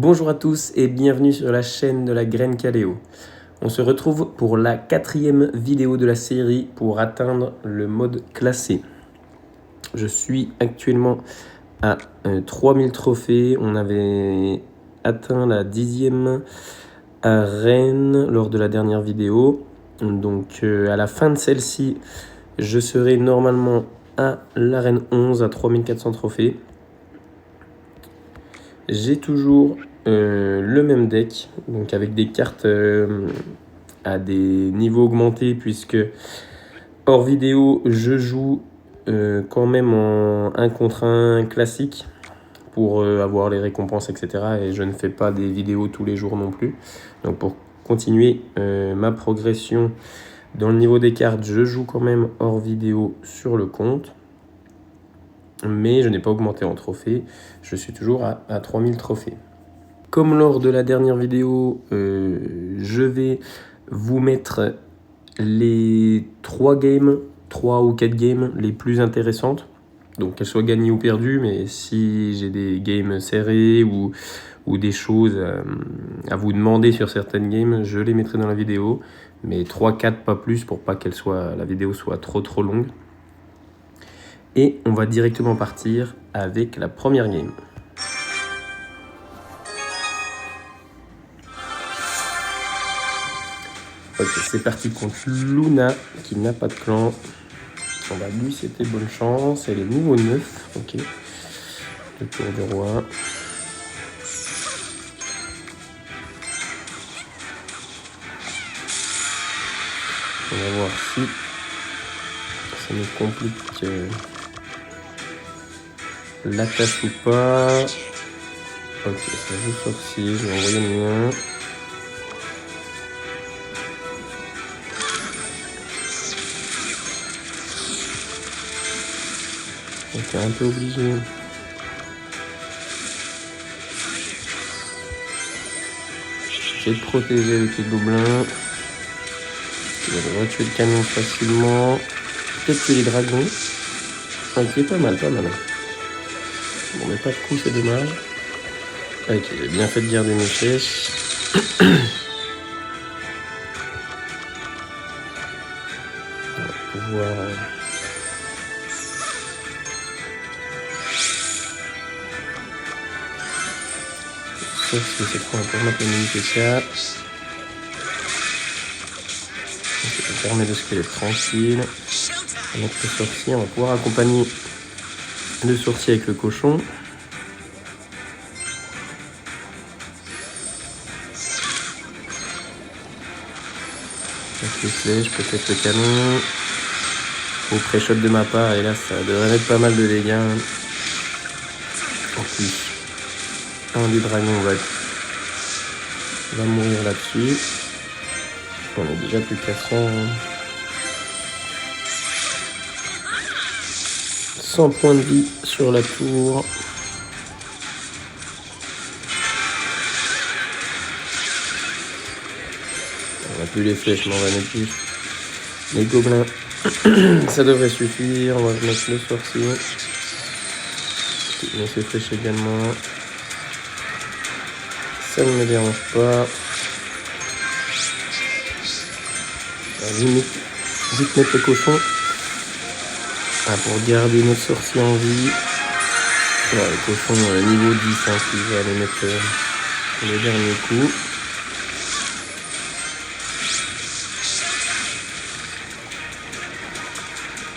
Bonjour à tous et bienvenue sur la chaîne de la Graine Caléo. On se retrouve pour la 4e vidéo de la série pour atteindre le mode classé. Je suis actuellement à 3000 trophées. On avait atteint la 10e arène lors de la dernière vidéo. Donc à la fin de celle-ci, je serai normalement à l'arène 11 à 3400 trophées. J'ai toujours le même deck, donc avec des cartes à des niveaux augmentés, puisque hors vidéo, je joue quand même en 1 contre 1 classique pour avoir les récompenses, etc. Et je ne fais pas des vidéos tous les jours non plus. Donc pour continuer ma progression dans le niveau des cartes, je joue quand même hors vidéo sur le compte. Mais je n'ai pas augmenté en trophées, je suis toujours à 3000 trophées. Comme lors de la dernière vidéo, je vais vous mettre les 3 ou 4 games les plus intéressantes. Donc qu'elles soient gagnées ou perdues, mais si j'ai des games serrées ou des choses à vous demander sur certaines games, je les mettrai dans la vidéo. Mais 3-4 pas plus pour pas la vidéo soit trop longue. Et on va directement partir avec la première game. Ok, c'est parti contre Luna qui n'a pas de clan. Bon bah lui c'était bonne chance, elle est niveau 9, ok. Le tour du roi. On va voir si ça nous complique l'attaque ou pas. Ok, ça joue sorcier, je vais envoyer le mien. Donc un peu obligé. J'ai de protéger avec les gobelins. Il devrait tuer le canon facilement. Peut-être tuer les dragons. Ok, pas mal. Bon, mais pas de coup, c'est dommage. Ok, j'ai bien fait de garder mes flèches. On va pouvoir... Sauf que c'est trop important pour une PK. Ça permet de squelette tranquille. Notre sorcier, on va pouvoir accompagner le sorcier avec le cochon. Avec les flèches, peut-être le canon. Au pré-shot de ma part, et là ça devrait mettre pas mal de dégâts. En plus, un des dragons va mourir là-dessus. On est déjà plus qu'à 100 points de vie sur la tour. On n'a plus les flèches, mais on va mettre plus les gobelins. Ça devrait suffire. On va mettre le sorcier. Mais ses flèches également. Ça ne me dérange pas. Vite mettre le cochon. Pour garder notre sorcier en vie. Voilà, le cochon niveau 10 qui va aller mettre le dernier coup.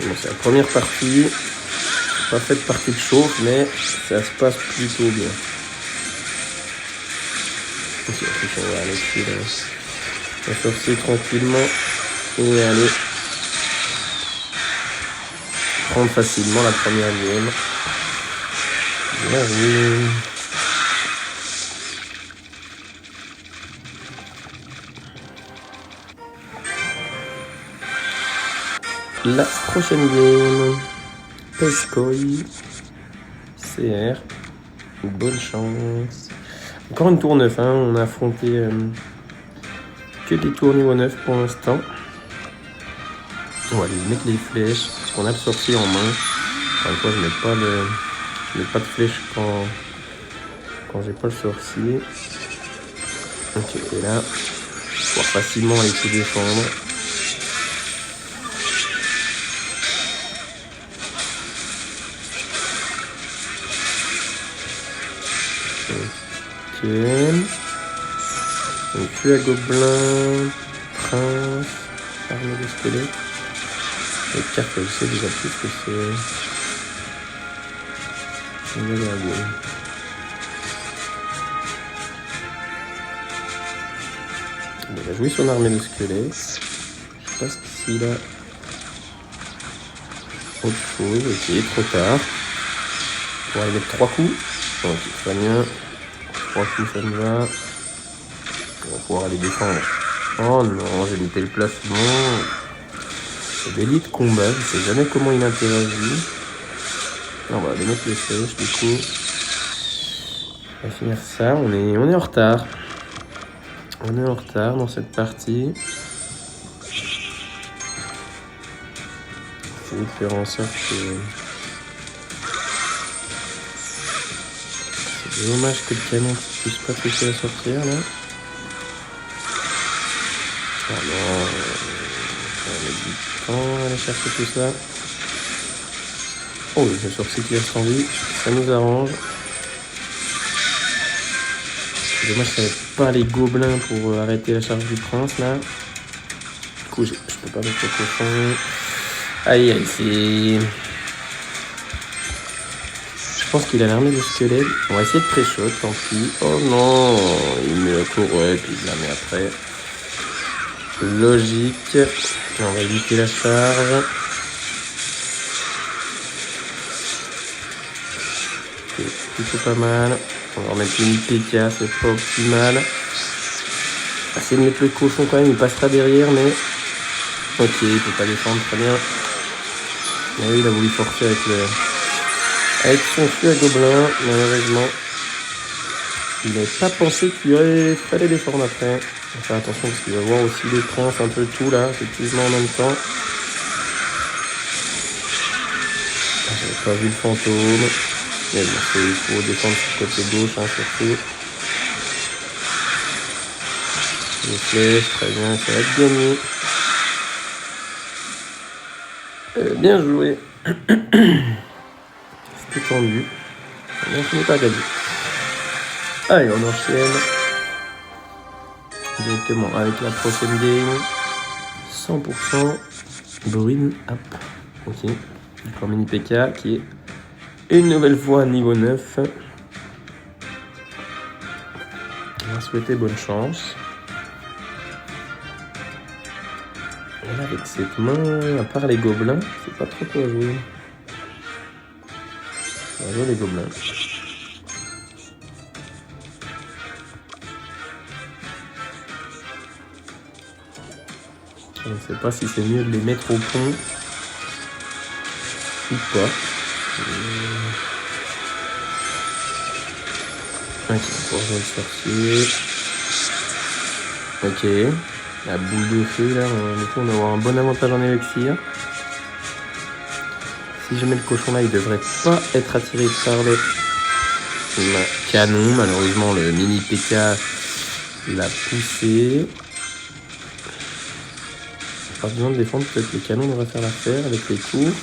Bon, c'est la première partie. Pas fait de partie de chauffe, mais ça se passe plutôt bien. Ok, on va aller tuer le sorcier tranquillement et aller prendre facilement la première game. Bien vu. La prochaine game, Pescoy, CR, bonne chance. Encore une tour 9, on a affronté que des tours niveau 9 pour l'instant. On va aller mettre les flèches, parce qu'on a le sorcier en main. Encore une fois, je mets pas de flèche quand quand j'ai pas le sorcier. Ok, et là, pouvoir facilement aller se défendre. Ok. Donc, puis à gobelin, prince, armée de squelettes. Les cartes, je sais déjà plus que c'est. Il a joué son armée de squelettes. Je sais pas s'il a autre chose. Ok, trop tard. On va aller mettre 3 coups. Ok, très bien. 3 coups, ça me va. On va pouvoir aller défendre. Oh non, j'ai loupé le placement. C'est des lits de combat, je sais jamais comment il interagit. On va aller mettre les flèches du coup. On va finir ça, on est en retard. On est en retard dans cette partie. Je vais faire en sorte que... C'est dommage que le canon ne puisse pas toucher à sortir là. Ah non, on va mettre du temps à aller chercher tout ça. Oh, le sorcier qui reste en vie, ça nous arrange. C'est dommage qu'il n'y avait pas les gobelins pour arrêter la charge du prince là. Du coup, je peux pas mettre le cochon. Aïe, aïe, c'est... Je pense qu'il a l'armée de squelette. On va essayer de pré-shot, tant pis. Oh non, il met la cour, ouais, puis il la met après. Logique. On va éviter la charge. C'est plutôt pas mal. On va remettre une PK, c'est pas optimal. Essayer de mettre le cochon quand même, il passera derrière, mais... Ok, il peut pas défendre, très bien. Et oui, il a voulu forcer avec son feu à gobelin, malheureusement. Il n'avait pas pensé qu'il fallait défendre après. On va faire attention parce qu'il va voir aussi les trans, un peu tout là, effectivement en même temps. J'avais pas vu le fantôme. Mais bon, il faut défendre sur le côté gauche, hein, surtout. Les flèches, très bien, ça va être gagné. Bien joué. C'était tendu. On finit pas gagné. Allez, on enchaîne directement avec la prochaine game. 100% Bruin Up. Ok. Encore mini PK qui est une nouvelle fois niveau 9. On va souhaiter bonne chance. Et là, avec cette main, à part les gobelins, c'est pas trop quoi jouer. On va jouer les gobelins. Je ne sais pas si c'est mieux de les mettre au pont ou pas. Ok, pour jouer le sorcier. Ok, la boule de feu là, du coup on va avoir un bon avantage en élixir. Si je mets le cochon là, il devrait pas être attiré par le canon. Malheureusement, le mini PK l'a poussé. Pas besoin de défendre, peut-être que le canon devrait faire l'affaire avec les coups.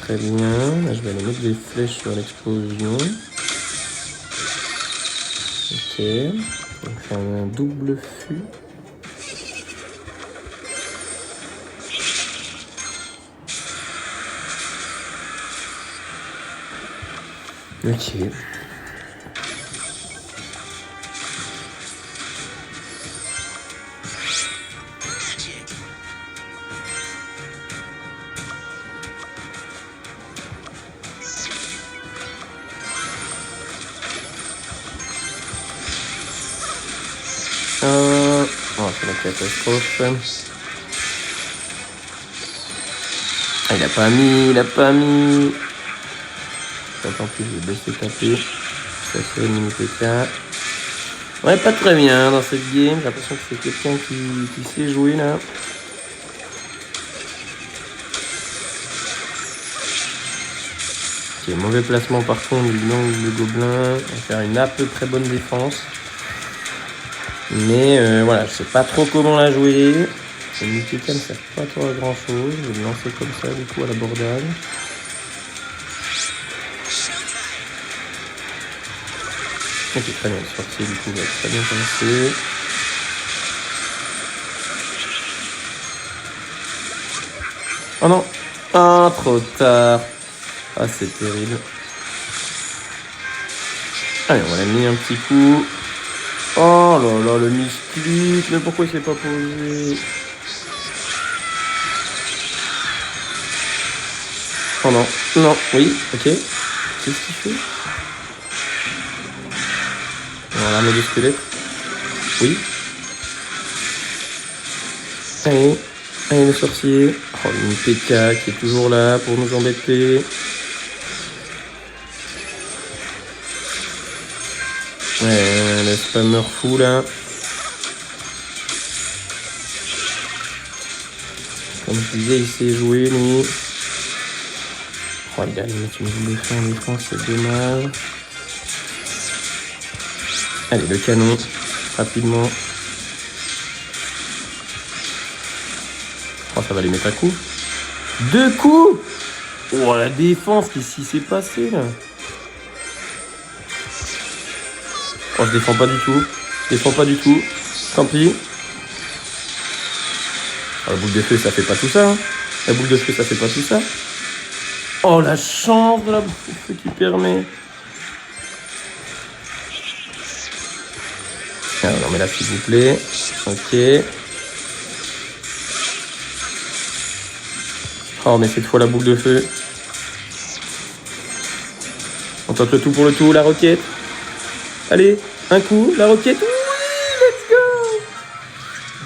Très bien, là je vais aller mettre des flèches sur l'explosion. Ok, donc c'est un double fût. Ok. Oh, c'est la catastrophe. Ah, il a pas mis. Tant pis, je vais baisser taper. Ça fait une mini PK. Ouais, pas très bien dans cette game. J'ai l'impression que c'est quelqu'un qui sait jouer là. Ok, mauvais placement par contre du l'angle de gobelin. On va faire une à peu près bonne défense. Mais voilà, je sais pas trop comment la jouer. Le Mini-PK ne sert pas trop à grand chose. Je vais le lancer comme ça du coup à l'abordage. Ok, très bien, le sorcier du coup va être très bien pensé. Oh non! Ah, trop tard! Ah, c'est terrible. Allez, on l'a mis un petit coup. Oh là là, le misclic, mais pourquoi il s'est pas posé? Oh non, non, oui, ok. Qu'est-ce qu'il fait? On va l'armée de squelette. Oui. Allez, allez le sorcier. Oh, une PK qui est toujours là pour nous embêter. Ouais, le spammer fou là. Comme je disais, il sait jouer lui. Oh, il a limite une boule de feu en défense, c'est dommage. Allez, le canon, rapidement. Oh, ça va les mettre à coup. 2 coups! Oh, la défense, qu'est-ce qui s'est passé là? Oh, je défends pas du tout. Je défends pas du tout. Tant pis. Oh, la boule de feu, ça fait pas tout ça. Hein. La boule de feu, ça fait pas tout ça. Oh, la chance de la boule de feu qui permet. Ah, non, mais là, s'il vous plaît. Ok. Oh, mais cette fois, la boule de feu. On tente le tout pour le tout. La roquette. Allez, un coup. La roquette. Oui, let's go.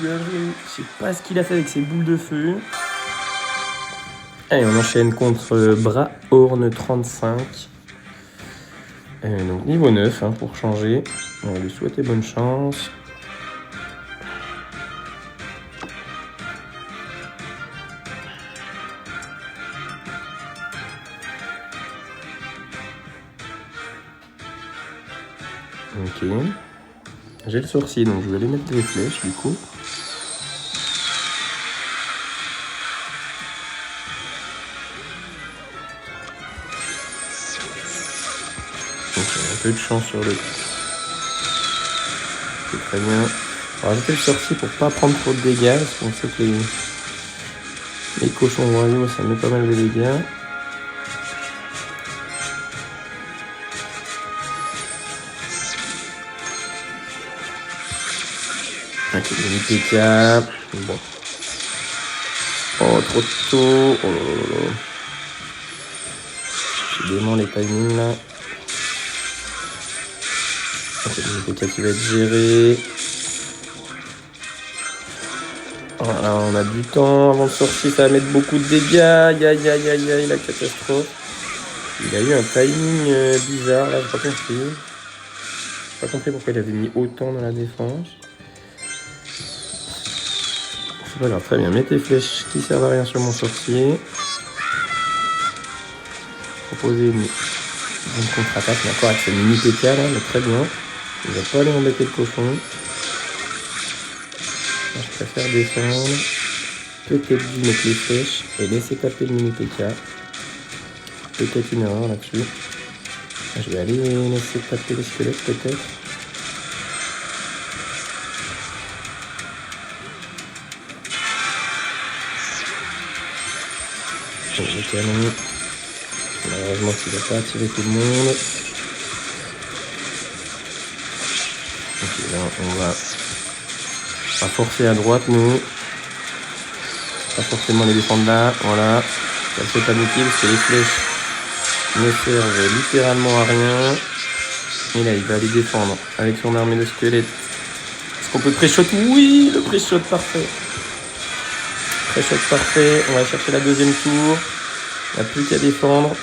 Bien joué. Je sais pas ce qu'il a fait avec ses boules de feu. Allez, on enchaîne contre Brahorn 35. Donc niveau 9 hein, pour changer. On va lui souhaiter bonne chance. Ok. J'ai le sorcier, donc je vais aller mettre des flèches du coup. Donc j'ai un peu de chance sur le... C'est très bien. On va rajouter le sorcier pour pas prendre trop de dégâts, parce qu'on sait que les cochons royaux, ça met pas mal de dégâts. Ok, mini PK. Bon. Oh, trop tôt. Oh là là là. J'ai dément les timings là. Ok, mini PK qui va être géré. Voilà, on a du temps avant le sorcier, ça va mettre beaucoup de dégâts. Aïe aïe aïe aïe aïe, la catastrophe. Il a eu un timing bizarre là, j'ai pas compris. J'ai pas compris pourquoi il avait mis autant dans la défense. C'est pas grave, très bien. Mets tes flèches qui servent à rien sur mon sorcier. Proposer une contre-attaque, d'accord, avec ce mini PK là, mais très bien. Il va pas aller embêter le cochon. Je préfère défendre. Peut-être dû mettre les flèches et laisser taper le mini PK. Peut-être une erreur là-dessus. Je vais aller laisser taper les squelettes peut-être. Le canon. Malheureusement il ne va pas attirer tout le monde. Ok, là on va forcer à droite nous. Pas forcément les défendre là. Voilà. Ça se fait paniquer parce que les flèches ne servent littéralement à rien. Et là il va aller défendre avec son armée de squelettes. Est-ce qu'on peut pré-shot? Oui, le pré-shot parfait. Pré-shot parfait. On va chercher la deuxième tour. Il n'y a plus qu'à défendre.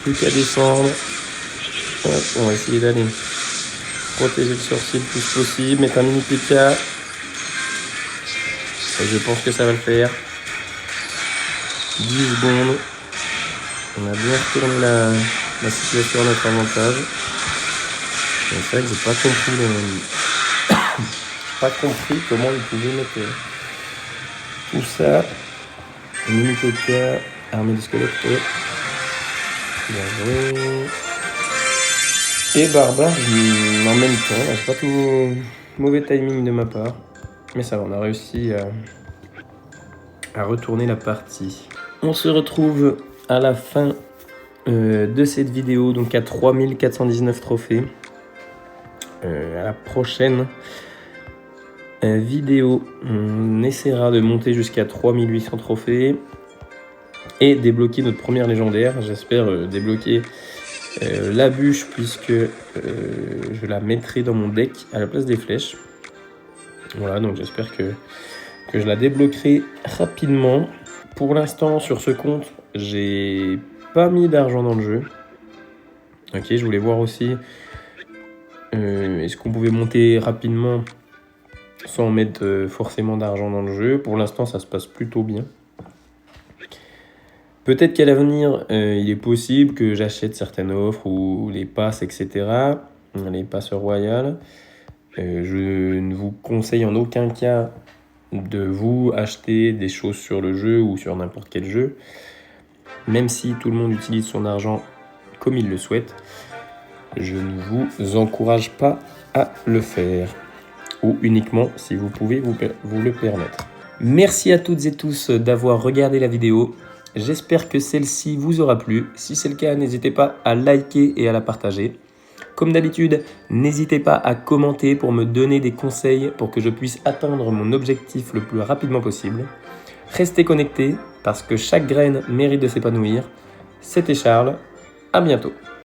Plus qu'à descendre. Hop, on va essayer d'aller protéger le sorcier le plus possible. Mettre un mini PK. Et je pense que ça va le faire. 10 secondes. On a bien retourné la situation à notre avantage. C'est vrai que j'ai pas compris comment ils pouvaient mettre tout ça. Mini-coca, armée du squelette. Bien joué. Et barbare en même temps. C'est pas tout mauvais timing de ma part. Mais ça va, on a réussi à retourner la partie. On se retrouve à la fin de cette vidéo, donc à 3419 trophées. À la prochaine vidéo, on essaiera de monter jusqu'à 3800 trophées et débloquer notre première légendaire. J'espère débloquer la bûche, puisque je la mettrai dans mon deck à la place des flèches. Voilà, donc j'espère que je la débloquerai rapidement. Pour l'instant, sur ce compte, j'ai pas mis d'argent dans le jeu. Ok, je voulais voir aussi est-ce qu'on pouvait monter rapidement sans mettre forcément d'argent dans le jeu. Pour l'instant, ça se passe plutôt bien. Peut-être qu'à l'avenir, il est possible que j'achète certaines offres ou les passes, etc. Les passes royales. Je ne vous conseille en aucun cas de vous acheter des choses sur le jeu ou sur n'importe quel jeu. Même si tout le monde utilise son argent comme il le souhaite, je ne vous encourage pas à le faire. Ou uniquement si vous pouvez vous le permettre. Merci à toutes et tous d'avoir regardé la vidéo. J'espère que celle-ci vous aura plu. Si c'est le cas, n'hésitez pas à liker et à la partager. Comme d'habitude, n'hésitez pas à commenter pour me donner des conseils pour que je puisse atteindre mon objectif le plus rapidement possible. Restez connectés parce que chaque graine mérite de s'épanouir. C'était Charles, à bientôt.